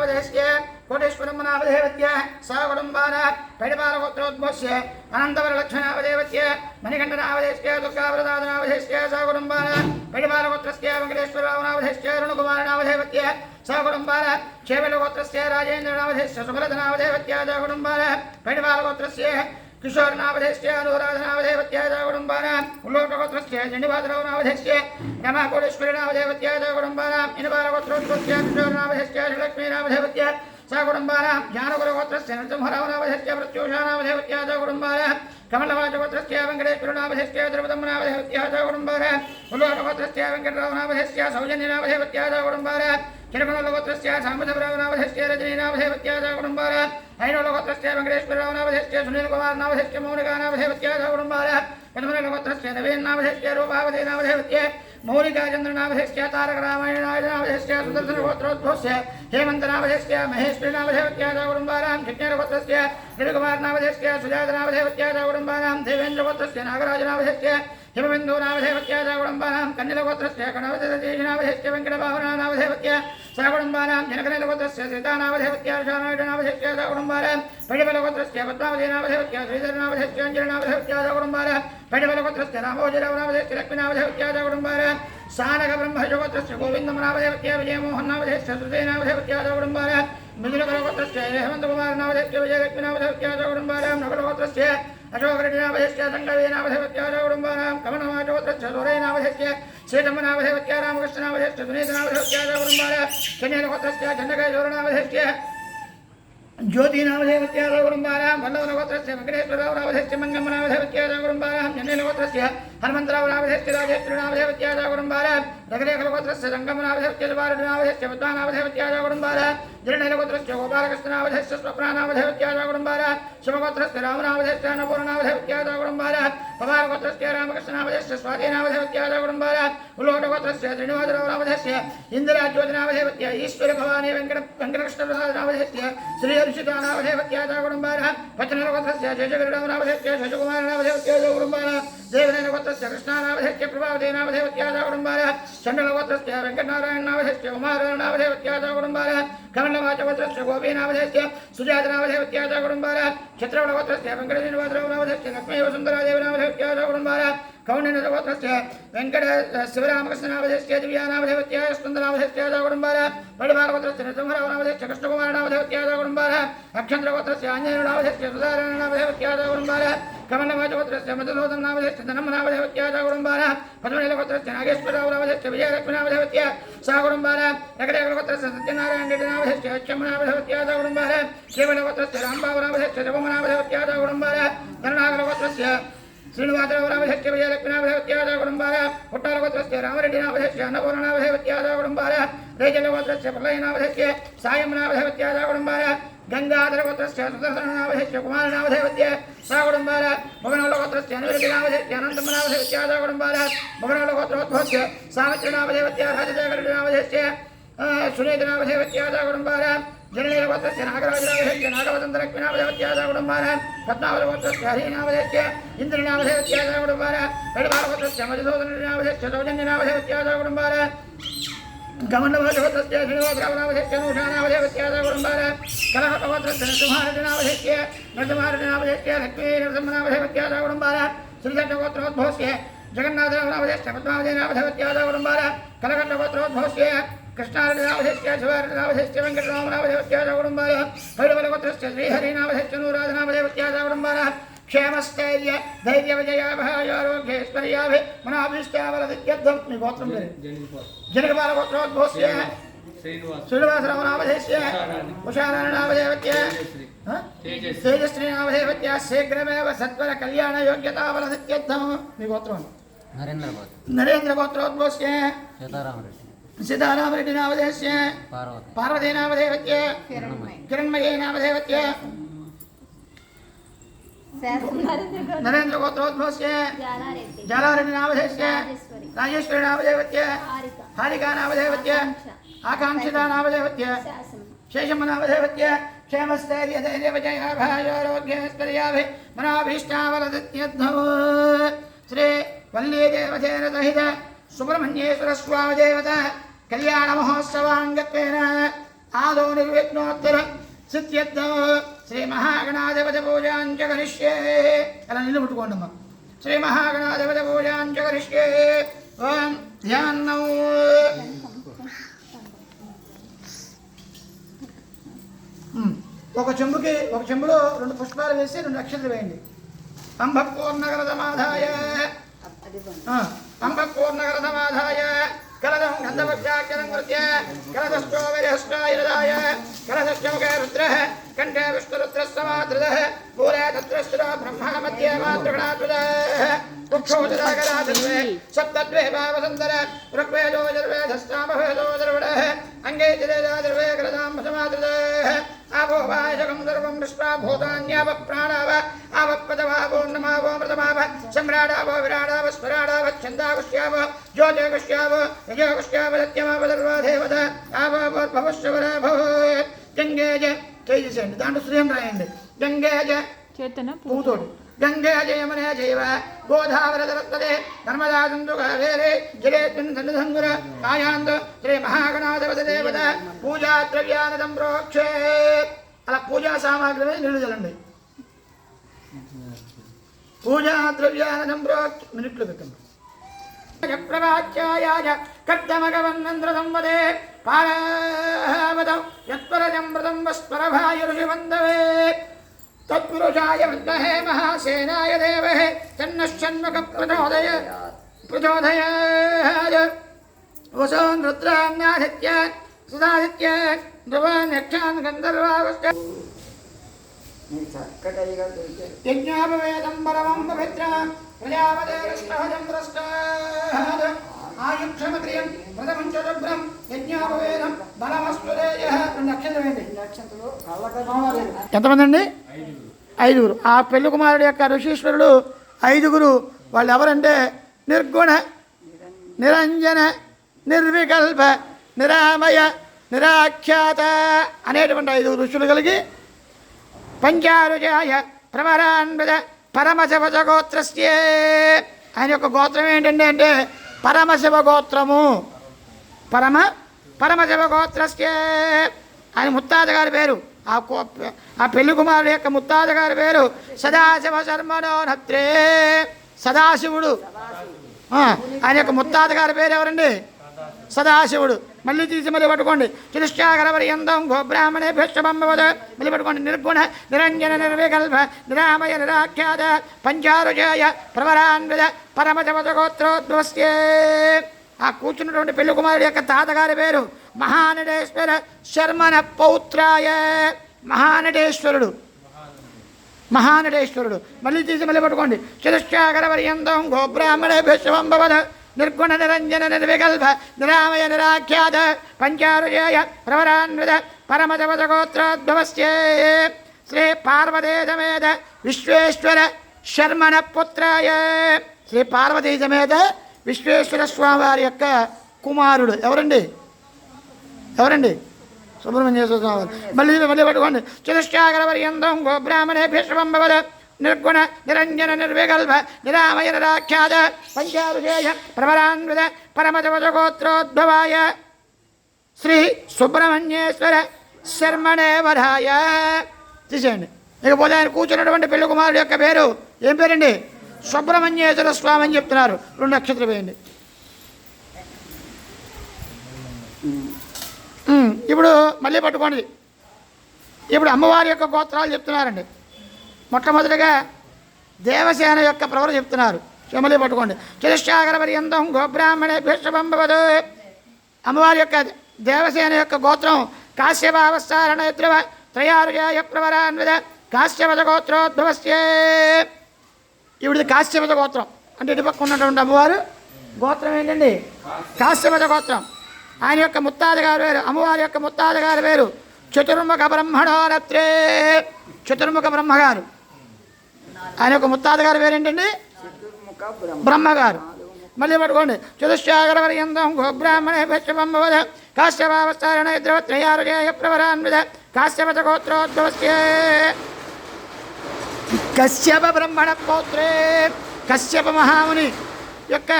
नामधेयस्य कोटेश्वरं नामधेयस्य सकुटुम्बानां पैडपालगोत्रोद्भवस्य अनन्तवरलक्ष्मणामधेयस्य मणिकण्ठनामधेयस्य दुर्गावरदानामधेयस्य सकुटुम्बानां पैडपालगोत्रस्य वेङ्कटेश्वरनामधेयस्य अरुणकुमारनामधेयस्य सकुटुम्बानां क्षेमलगोत्रस्य राजेन्द्रनामधेयस्य सुभरतनामधेयस्य सकुटुम्बानां पैडपालगोत्रस्य किशोरनामधेयस्य अनुराधनामधेयस्य सकुटुम्बानां उल्लोकगोत्रस्य जनिवादरावनामधेयस्य रमाकोटेश्वरनामधेयस्य सकुटुम्बानां इनबालगोत्रोद्भवस्य किशोरनामधेयस्य श्रीलक्ष्मीनामधेयस्य सकुटुम्बानां ज्ञानगुरुगोत्रस्य नरसिंहरावनामधेयस्य प्रत्यूषानामधेयस्य सकुटुम्बानां कमलवाचगोत्रस्य वेङ्कटेश्वरनामधेयस्य द्रविडम्नामधेयस्य सकुटुम्बानां उल्लोकगोत्रस्य वेङ्कटरावनामधेयस्य सौजन्यनामधेयस्य सकुटुम्बानां चिरकुणलगोत्रस्य साम्बधवरावनामधेयस्य रजनीनामधेयस्य सकुटुम्बानां ऐनोलगोत्रस्य वेङ्कटेश्वरनामधेयस्य सुनीलकुमारनामधेयस्य मौलिकानामधेयस्य सकुटुम्बानां पद्मनलगोत्रस्य नवीननामधेयस्य रूपावतीनामधेयस्य मौलिकाचन्द्रनामधेयस्य तारकरामायणनामधेयस्य सुदर्शनगोत्रोद्भवस्य हेमन्तनामधेयस्य महेश्वरीनामधेयस्य सकुटुम्बानां कृष्णगोत्रस्य रविकुमारनामधेयस्य सुजातनामधेयस्य सकुटुम्बानां देवेन्द्रगोत्रस्य नागराजनामधेयस्य हिमबिन्दूनामधेयस्य सकुटुम्बानां कन्यलगोत्रस्य गणपतिनामधेयस्य वेङ्कटभावनामधेयस्य सकुटुम्बानां जनकनलगोत्रस्य सीतानामधेयस्य विशालनामधेयस्य सकुटुम्बानां पैडबलगोत्रस्य पद्मावतीनामधेयस्य श्रीधरनामधेयस्य अञ्जलनामधेयस्य सकुटुम्बानां पैडबलगोत्रस्य रामोजीरावनामधेयस्य लक्ष्मीनामधेयस्य सकुटुम्बानां सानकब्रह्मजगोत्रस्य गोविन्दनामधेयस्य विजयमोहननामधेयस्य श्रुतेनामधेयस्य सकुटुम्बानां मिथुनगोत्रस्य हेमन्तकुमारनामधेयस्य विजयलक्ष्मीनामधेयस्य सकुटुम्बानां नगरगोत्रस्य अशोकरेड्डिनामधेयस्य संगवेनामधेयस्य सकुटुम्बानां कमलवाचगोत्रस्य सुरैनामधेयस्य श्रीधम्मनामधेयस्य रामकृष्णनामधेयस्य सुनीतनामधेयस्य सकुटुम्बानां चन्नेलगोत्रस्य चन्द्रकेशोरनामधेयस्य ज्योतिनामधेयस्य सकुटुम्बानां वल्लभनगोत्रस्य वेङ्कटेश्वररावनामधेयस्य मङ्गम्मनामधेयस्य सकुटुम्बानां जन्नेलगोत्रस्य हनुमन्तरावनामधेयस्य राजेश्वरीनामधेयस्य सकुटुम्बानां रघुरेखलगोत्रस्य रङ्गमनामधेयस्य सुभारेड्डिनामधेयस्य पद्मानामधेयस्य सकुटुम्बानां जिरणैलगोत्रस्य गोपालकृष्णनामधेयस्य स्वप्नानामधेयस्य सकुटुम्बानां शिवगोत्रस्य रामनामधेयस्य अन्नपूर्णामधेयस्य सकुटुम्बानां पवारगोत्रस्य रामकृष्णनामधेयस्य स्वातीनामधेयस्य सकुटुम्बानां उल्लोटगोत्रस्य श्रीनिवासरावनामधेयस्य इन्द्राज्योतिनामधेयस्य ईश्वरभवानी वेङ्कटकृष्णप्रसादनामधेयस्य श्रीहर्षितानामधेयस्य सकुटुम्बानां पचनगोत्रस्य जयजगरुडानामधेयस्य शशकुमारनामधेयस्य सकुटुम्बानां देवनगोत्रस्य कृष्णानामधेयस्य प्रभावतीनामधेयस्य सकुटुम्बानां चण्डलगोत्रस्य वेङ्कटनारायणनामधेयस्य उमारायणनामधेयस्य सकुटुम्बानां कमलवाचगोत्रस्य गोपीनामधेयस्य सुजातनामधेयस्य सकुटुम्बानां क्षत्रवणगोत्रस्य वेङ्कटश्रीनिवासरावनामधेयस्य लक्ष्मीवसुन्धरादेवनामधेयस्य सकुटुम्बानां कौण्डिन्यगोत्रस्य वेङ्कट शिवरामकृष्णनामधेयस्य दिव्यानामधेयस्य स्पन्दनामधेयस्य सकुटुम्बानां पैडपालगोत्रस्य नरसिंहरावनामधेयस्य कृष्णकुमारनामधेयस्य सकुटुम्बानां अक्षन्द्रगोत्रस्य आञ्जनेयनामधेयस्य सुधारणनामधेयस्य सकुटुम्बानां कमलवाचगोत्रस्य मधुसूदननामधेयस्य धनम्मनामधेयस्य सकुटुम्बानां पद्मनीलगोत्रस्य नागेश्वररावनामधेयस्य विजयलक्ष्मीनामधेयस्य सकुटुम्बानां रगडेगलगोत्रस्य सत्यनारायणरेड्डिनामधेयस्य अच्चम्मनामधेयस्य सकुटुम्बानां श्रीवलगोत्रस्य रामबाबुनामधेयस्य जगमनामधेयस्य सकुटुम्बानां धननागलगोत्रस्य श्रीनिवासरावनामधेयस्य विजयलक्ष्मीनामधेयस्य सकुटुम्बानां पुट्टालगोत्रस्य रामरेड्डिनामधेयस्य अन्नपूर्णामधेयस्य सकुटुम्बानां रेजलगोत्रस्य प्रलयनामधेयस्य सायम्नामधेयस्य सकुटुम्बानां गंगाधरगोत्रस्य सुदर्शननामधेयस्य कुमारनामधेयस्य सकुटुम्बानां भुवनगोत्रस्य अनुरेड्डिनामधेयस्य अनन्तमनामधेयस्य सकुटुम्बानां भुवनगोत्रोद्भवस्य सावित्रीनामधेयस्य राजशेखरनामधेयस्य सुनीतनामधेयस्य सकुटुम्बानां जननीलगोत्रस्य नागराजनामधेयस्य नागवसन्तलक्ष्मीनामधेयस्य सकुटुम्बानां पद्मावलगोत्रस्य हरिनामधेयस्य इन्द्रनामधेयस्य सकुटुम्बानां पैडपालगोत्रस्य मधुसूदननामधेयस्य सौजन्यनामधेयस्य सकुटुम्बानां गमण्डभोजगोत्रस्य श्रीनिवासरावनामधेयस्य नूषानामधेयस्य सकुटुम्बानां कलहकगोत्रस्य नरसिंहारेड्डिनामधेयस्य लक्ष्मीनरसिंहनामधेयस्य सकुटुम्बानां श्रीदण्डगोत्रोद्भवस्य जगन्नाथरावनामधेयस्य पद्मावतीनामधेयस्य सकुटुम्बानां कलकण्डगोत्रोद्भवस्य कृष्णारेड्डिनामधेयस्य शिवारेड्डिनामधेयस्य वेङ्कटरामनामधेयस्य सकुटुम्बानां पैडबलगोत्रस्य श्रीहरिनामधेयस्य अनुराधनामधेयस्य सकुटुम्बानां क्षेमस्थैर्य धैर्य विजयाभयारोग्यैश्वर्याभि मनाभीष्टावरदित्यर्थं మీ గోత్రం పేరు జనకపాల గోత్రోద్భవస్య శ్రీనివాసరావనామధేయస్య ఉషారాణామధేయస్య తేజశ్రీనామధేయస్య శీఘ్రమేవ సత్వర కళ్యాణ యోగ్యతావరదిత్యర్థం మీ గోత్రం నరేంద్ర గోత్రోద్భవస్య సీతారామరెడ్డినామధేయస్య పార్వతీనామధేయస్య కిరణ్మయీనామధేయస్య नरेंद्र गोत्रोद्भवस्य जालारेड्डिनामधेयस्य राजेश्वरीनामधेयस्य हारिकानामधेयस्य आकांक्षितानामधेयस्य शेषम्मनामधेयस्य क्षेमस्थैर्य धैर्य विजयाभयारोग्यैश्वर्याभि मनाभीष्टावरदित्यर्थं श्री वल्लीदेवसेन सहित सुब्रह्मण्येश्वर स्वामिदेवता कल्याण महोत्सवाङ्गत्वेन ఆదో నిర్విఘ్నోత్తర సిద్ధ్యర్థం శ్రీ మహాగణాధిపతి పూజాంచ కరిష్యే. అలా నిన్ను ముట్టుకోండమ్మా. శ్రీ మహాగణాధిపతి పూజాంచ కరిష్యే. ఓం ధ్యానం. ఒక చెంబులో 2 పుష్పాలు వేసి 2 అక్షతలు వేయండి. అంబపూర్ణగరదమాధాయ కలదం గంధవక్షాక్షరం కృత్య కలదష్టో విరహష్టాయుధాయ కలదష్టముఖే రుద్రః కంఠే విష్ణురుద్రः సమాధృతః మూలే తత్రశ్రుతో బ్రహ్మా మధ్యే మాతృగణాధృతः కుక్షోజరాగరాధర్వే సప్తద్వే భావసందర ఋగ్వేదో యజుర్వేదశ్చామవేదో ద్రవిడः అంగే జిరేదాద్రవే కలదాం సమాధృతः ఆవో వాయజగం సర్వం దృష్ట్వా భూతాన్యావ ప్రాణావ ఆవపదవావో నమావో మృతమావ సమ్రాడావో విరాడావ స్మరాడావ ఛందాగుష్యావ జ్యోతిగుష్యావ యజోగుష్యావ సత్యమావ సర్వాదేవత ఆవోర్భవశ్వర భవత్. గంగేజ చేసేయండి, దాంట్లో శ్రీయం రాయండి. గంగేజ పూతోడు గంగేజ యమునే జైవ గోదావరదరత్తదే నర్మదా సింధు కావేరే జలేస్మిన్ సన్నిధంగుర కాయాంత శ్రీ మహాగణాధిపతి దేవత పూజా ద్రవ్యాన్ని సంప్రోక్షే. అలా పూజా సామాగ్రి మీద నీళ్లు చల్లండి. పూజా ద్రవ్యాన్ని సంప్రోక్ష మినిట్లు పెట్టండి. ప్రవాచ్యాయ కర్తమగవన్నంద్ర సంవదే పారావతం యత్పరజమృతం వస్పరభాయ ఋషివందవే తత్పురుషాయ విద్మహే మహాసేనాయ దేవహే తన్నశ్చన్ముఖ ప్రచోదయాత్. వసోన్ రుద్రాన్యాదిత్య సుధాదిత్య ధ్రువాన్ యక్షాన్ గంధర్వాశ్చ యజ్ఞాపవేదం పరమం పవిత్రం ప్రజాపతిరష్టహజంద్రష్టాద్ ఆయుక్షమక్రియం ప్రథమం చతుభ్రం యజ్ఞాపవేదం బలమస్వదేయ. 2 అక్షంతలు వేయండి. ఎంతమంది అండి? 5. ఆ పెళ్లి కుమారుడు యొక్క ఋషీశ్వరుడు 5. వాళ్ళు ఎవరంటే నిర్గుణ నిరంజన నిర్వికల్ప నిరామయ నిరాఖ్యాత అనేటువంటి 5 ఋషులు కలిగి పంచారుజాయ ప్రవరాన్విత పరమశివ గోత్రస్యే. ఆయన యొక్క గోత్రం ఏంటంటే అంటే పరమశివ గోత్రము. పరమశివ గోత్రస్యే. ఆయన ముత్తాత గారి పేరు, ఆ పెళ్లి కుమారుడు యొక్క ముత్తాత గారి పేరు సదాశివ శర్మణోనత్రే. సదాశివుడు. ఆయన యొక్క ముత్తాత గారి పేరు ఎవరండి? సదాశివుడు. మళ్ళీ తీసి మళ్ళీ పట్టుకోండి. చతుష్టాగరపర్యంతం గోబ్రాహ్మణే భీష్టమంబవద. మళ్ళీ పట్టుకోండి. నిర్గుణ నిరంజన నిర్వికల్ప నిరామయ నిరాఖ్యాత పంచారుజాయ ప్రవరాన్విత పరమశివ గోత్రోద్భవస్యే. ఆ కూర్చున్నటువంటి పెళ్లి కుమారుడు యొక్క తాతగారి పేరు మహానటేశ్వర శర్మణ పౌత్రాయ. మహానటేశ్వరుడు. మళ్ళీ తీసి మళ్ళీ పట్టుకోండి. చతుష్టాగరపర్యంతం గోబ్రాహ్మణే భీష్టమంబవద నిర్గుణ నిరంజన నిర్వికల్ప నిరామయ నిరాఖ్యాత పంచారుజాయ ప్రవరాన్విత పరమశివ గోత్రోద్భవస్యే. శ్రీ పార్వతీ సమేత విశ్వేశ్వర శర్మణ పుత్రాయ. శ్రీ పార్వతీ సమేత విశ్వేశ్వర స్వామి వారి యొక్క కుమారుడు ఎవరండి? సుబ్రహ్మణ్యేశ్వర స్వామి వారు. మళ్ళీ పట్టుకోండి. చతుష్టాగరపర్యంతం గోబ్రాహ్మణే భీష్మంబవద నిర్గుణ నిరంజన నిర్వికల్ప నిరామయ నిరాఖ్యాత పంచారుజేయ ప్రవరాన్విత పరమశివ గోత్రోద్భవాయ శ్రీ సుబ్రహ్మణ్యేశ్వర శర్మణే వరాయ. తీసేయండి. ఇకపోతే ఆయన కూర్చున్నటువంటి పెళ్లి కుమారుడు యొక్క పేరు ఏం పేరండి? సుబ్రహ్మణ్యేశ్వర స్వామి అని చెప్తున్నారు. 2 అక్షతలు వేయండి. ఇప్పుడు మళ్ళీ పట్టుకోండి. ఇప్పుడు అమ్మవారి యొక్క గోత్రాలు చెప్తున్నారండి. మొట్టమొదటిగా దేవసేన యొక్క ప్రవర చెప్తున్నారు. చెమలి పట్టుకోండి. చతుష్టాగరపర్యంతం గోబ్రాహ్మణే భీష్మంబవదు. అమ్మవారి యొక్క దేవసేన యొక్క గోత్రం కాశ్యపావస్థారణ ద్రవ త్రయారుజాయ ప్రవరాన్విత కాశ్యపద గోత్రోద్భవస్యే. ఇవిడిది కాశ్యపద గోత్రం. అంటే ఇటుపక్క ఉన్నటువంటి అమ్మవారు గోత్రం ఏంటండి? కాశ్యపద గోత్రం. ఆయన యొక్క ముత్తాత గారి పేరు, అమ్మవారి యొక్క ముత్తాత గారి పేరు చతుర్ముఖ బ్రహ్మణోరత్రే. చతుర్ముఖ బ్రహ్మగారు. ఆయన యొక్క ముత్తాత గారి పేరు ఏంటండి? బ్రహ్మగారు. మళ్ళీ పట్టుకోండి. చతుష్టాగరపర్యంతం గోబ్రాహ్మణే భీష్మంబవద కాశ్యపావస్థారణ ద్రవ త్రయారుజేయ ప్రవరాన్విత కాశ్యపద గోత్రోద్భవస్యే. కశ్యప బ్రహ్మణ పౌత్రే. కశ్యప మహాముని యొక్క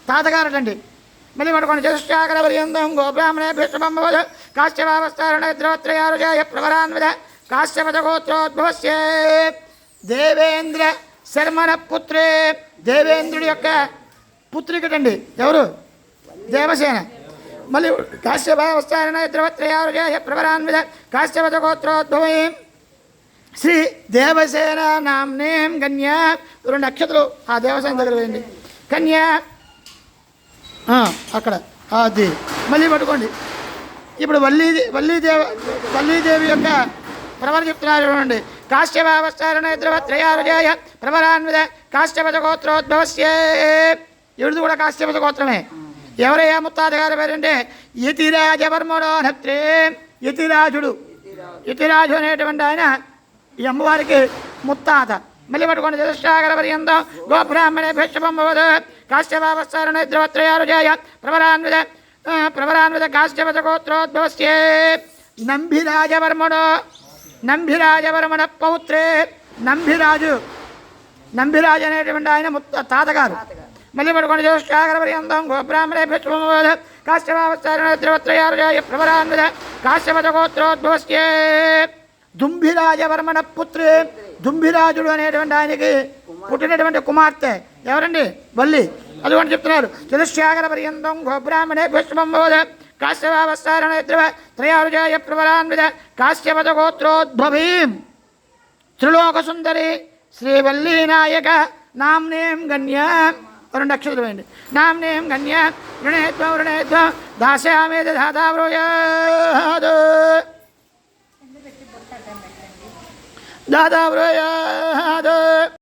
తాతగారటండి. మళ్ళీ పట్టుకోండి. చతుష్టాగరపర్యంతం గోబ్రాహ్మణే భీష్మంబవద కాశ్యపావస్తారణ ద్రవత్రయారుజాయ ప్రవరాన్విద కాశ్యపదగోత్రోద్భవస్య దేవేంద్ర శర్మణ పుత్రే దేవేంద్రుడి యొక్క పుత్రికటండి ఎవరు దేవసేన మళ్ళీ కాశ్యపావస్తారణ ద్రవత్రయారుజాయ ప్రవరాన్విద కాశ్యపదగోత్రోద్భవై శ్రీ దేవసేన నామ్నేం కన్యా 2 నక్షత్రాలు ఆ దేవసేన దగ్గర వేయండి కన్యా అక్కడ అది మళ్ళీ పట్టుకోండి ఇప్పుడు వల్లీదేవి యొక్క ప్రవర చెప్తున్నారు చూడండి కాశ్యపావస్తారణ ద్రవత్రయారుజాయ ప్రవరాన్విద కాశ్యపద గోత్రోద్భవస్య ఇవిడిది కూడా కాశ్యపద గోత్రమే ఎవరయ్యా ముత్తాత గారి పేరంటే యతిరాజవర్మణో నత్రే యతిరాజు అనేటువంటి ఆయన ఈ అమ్మవారికి ముత్తాత మళ్ళీ పట్టుకోండి చతుష్టాగర పర్యంతం గోబ్రాహ్మణే భిక్షపంభవద కాశ్యపావస్తారణ ద్రవత్రయారుజాయ ప్రవరాన్విత కాశ్యపద గోత్రోద్భవస్య నంభిరాజవర్మణ పౌత్రే నంభిరాజు అనేటువంటి ఆయన తాతగారు మళ్ళీ పట్టుకోండి చతుష్టాగర పర్యంతం గోబ్రాహ్మణే భిక్షపంభవద కాశ్యపావస్తారణ ద్రవత్రయారుజాయ ప్రవరాన్విత కాశ్యపద గోత్రోద్భవస్య దుంభిరాజవర్మణ పుత్రే దుంభిరాజుడు అనేటువంటి ఆయనకి పుట్టినటువంటి కుమార్తె ఎవరండి వల్లి అదిగోండి చెప్తున్నారు చతుష్యాగర పర్యంతం గోబ్రాహ్మణే పుష్పంబోధ కాశ్యపావస్తారణ త్రయారుజాయ ప్రవరాన్విత కాశ్యపద గోత్రోద్భవీం త్రిలోక సుందరి శ్రీవల్లీనాయక నామ్నేం గణ్య 2 నక్షత్రం వేయండి నామ్నేం గణ్య వృణేత్వం దాస్యామే దాదావ్రయాద్